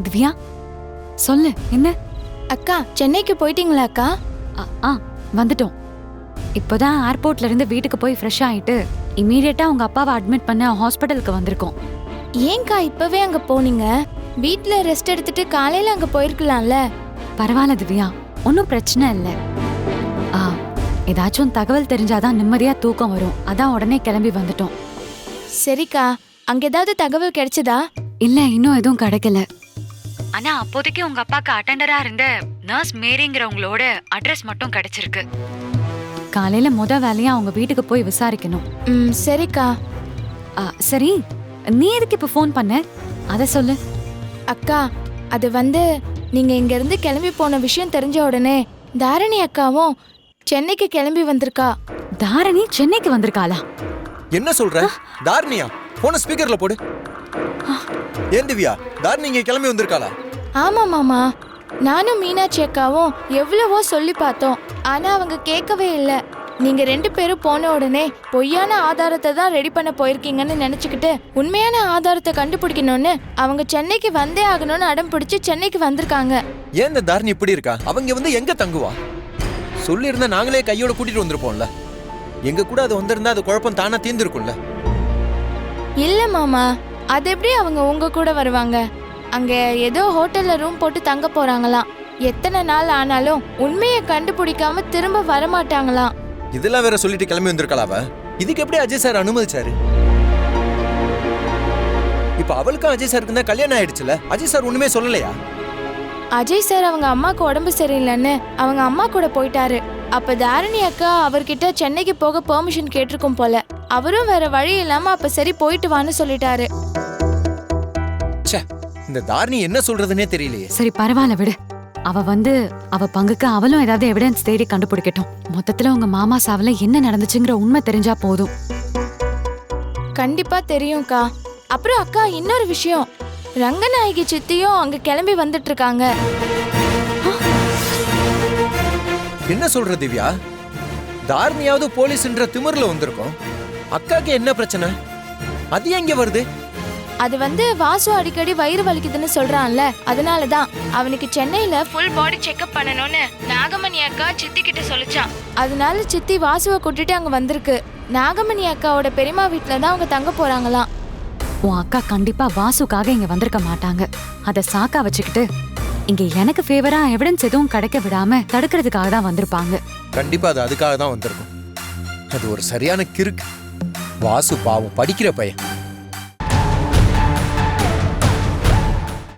திவ்யா சொல்லு என்ன? அக்கா சென்னைக்கு போயிட்டீங்களா அக்கா? வந்துட்டோம். இப்போதான் ஏர்போர்ட்ல இருந்து வீட்டுக்கு போய் ஃப்ரெஷ் ஆயிட்டு இமீடியட்டா உங்க அப்பாவை அட்மிட் பண்ண ஹாஸ்பிட்டலுக்கு வந்திருக்கோம். ஏன்க்கா இப்பவே அங்க போனீங்க? வீட்ல ரெஸ்ட் எடுத்துட்டு காலையில அங்க போயிருக்கலாம்ல. பரவாயில்ல திவ்யா, ஒன்றும் பிரச்சனை இல்லை. ஏதாச்சும் தகவல் தெரிஞ்சாதான் நிம்மதியா தூக்கம் வரும். அதான் உடனே கிளம்பி வந்துட்டோம். சரிக்கா, அங்க ஏதாவது தகவல் கிடைச்சதா? இல்ல, இன்னும் எதுவும் கிடைக்கல. ஆனா அப்போதைக்கு உங்க அப்பாக்கு அட்டெண்டரா இருந்த நர்ஸ் மேரிங்கிறவங்களோட அட்ரஸ் மட்டும் கிடைச்சிருக்கு. காலையில வேலையா அவங்க வீட்டுக்கு போய் விசாரிக்கணும். சரிக்கா. சரி, நீ எதுக்கு இப்ப ஃபோன் பண்ண? அத சொல்லு. அக்கா, அது நீங்க இங்க இருந்து கிளம்பி போன விஷயம் தெரிஞ்ச உடனே தாரணி அக்காவும் சென்னைக்கு கிளம்பி வந்திருக்கா. தாரணி சென்னைக்கு வந்திருக்காளா? என்ன சொல்ற? தாரணியா? போன ஸ்பீக்கர்ல போடு. ஏன் திவ்யா, தாரணி இங்க கிளம்பி வந்திருக்காளா? ஆமா மாமா, நானும் மீனாட்சி அக்காவும் எவ்வளவோ சொல்லி பார்த்தோம். ஆனா அவங்க கேட்கவே இல்லை. நீங்க 2 பேரும் போன உடனே பொய்யான ஆதாரத்தை தான் ரெடி பண்ண போயிருக்கீங்கன்னு நினைச்சுக்கிட்டு உண்மையான ஆதாரத்தை கண்டுபிடிக்கணும்னு அவங்க சென்னைக்கு வந்தே ஆகணும்னு அடம் பிடிச்சு சென்னைக்கு வந்திருக்காங்க. ஏன் இந்த தாரணி இப்படி இருக்கா? அவங்க எங்க தங்குவா? சொல்லி இருந்தா நாங்களே கையோட கூட்டிட்டு வந்திருப்போம்ல. எங்க கூட அது வந்திருந்தா அது குழப்பம் தானா தீர்ந்திருக்கும்ல. இல்ல மாமா, அது எப்படி அவங்க உங்க கூட வருவாங்க? அங்க ஏதோ ஹோட்டல்ல ரூம் போட்டு தங்க போறாங்களாம். எத்தனை நாள் ஆனாலும் உண்மையை கண்டுபிடிக்காம திரும்ப வரமாட்டாங்களாம். இதெல்லாம் வேற சொல்லிட்டு கிளம்பி வந்திருக்கலாவ. இதுக்கு எப்படி அஜய் சார் அனுமதிச்சாரு? இப்ப அவளுக்கும் அஜய் சாருக்கு தான் கல்யாணம் ஆயிடுச்சுல. அஜய் சார் ஒண்ணுமே சொல்லலையா? அஜய் சார் அவங்க அம்மாக்கு உடம்பு சரியில்லைன்னு அவங்க அம்மா கூட போயிட்டாரு. அப்ப தாரணி அக்கா அவர்கிட்ட சென்னைக்கு போக பெர்மிஷன் கேட்டிருக்கும் போல. அவரும் வேற வழி இல்லாம அப்ப சரி போயிட்டு வான்னு சொல்லிட்டாரு. இந்த தாரணி என்ன சொல்றதுன்னே தெரியலையே. சரி பரவாயில்ல விடு. அவ பங்குக்கு அவளும் ஏதாவது எவிடன்ஸ் தேடி கண்டுபிடிக்கட்டும். மொத்தத்துல உங்க மாமா சாவுல என்ன நடந்துச்சுங்கிற உண்மை தெரிஞ்சா போதும். கண்டிப்பா தெரியும்க்கா. அப்புறம் அக்கா, இன்னொரு விஷயம், ரங்கநாயகி சித்தியும் அங்க கிளம்பி வந்துட்டு இருக்காங்க. என்ன சொல்ற திவ்யா? தாரணியாவது போலீஸ்ன்ற திமிர்ல வந்திருக்கோம். அக்காக்கு என்ன பிரச்சனை? அது எங்க வருது? அது வாசு அடிக்கடி வயிறு வலிக்குதுன்னு சொல்றான்ல, அதனாலதான் அவனுக்கு சென்னையில ஃபுல் பாடி செக்அப் பண்ணணும்னு நாகமணி அக்கா சித்தி கிட்ட சொல்லிச்சான். அதனால சித்தி வாசுவை கூட்டிட்டு அங்க வந்திருக்கு. நாகமணி அக்காவோட பெரியம்மா வீட்டுல தான் அவங்க தங்க போறாங்களாம். உன் அக்கா கண்டிப்பா வாசுக்காக இங்க வந்திருக்க மாட்டாங்க. அத சாக்கா வச்சுக்கிட்டு இங்க எனக்கு ஃபேவரா எவிடன்ஸ் எதுவும் கிடைக்க விடாம தடுக்கிறதுக்காக தான் வந்திருப்பாங்க. கண்டிப்பா அது அதுக்காக தான் வந்திருக்கும். அது ஒரு சரியான கிறுக்கு. வாசு பாவம் படிக்கிற பையன்.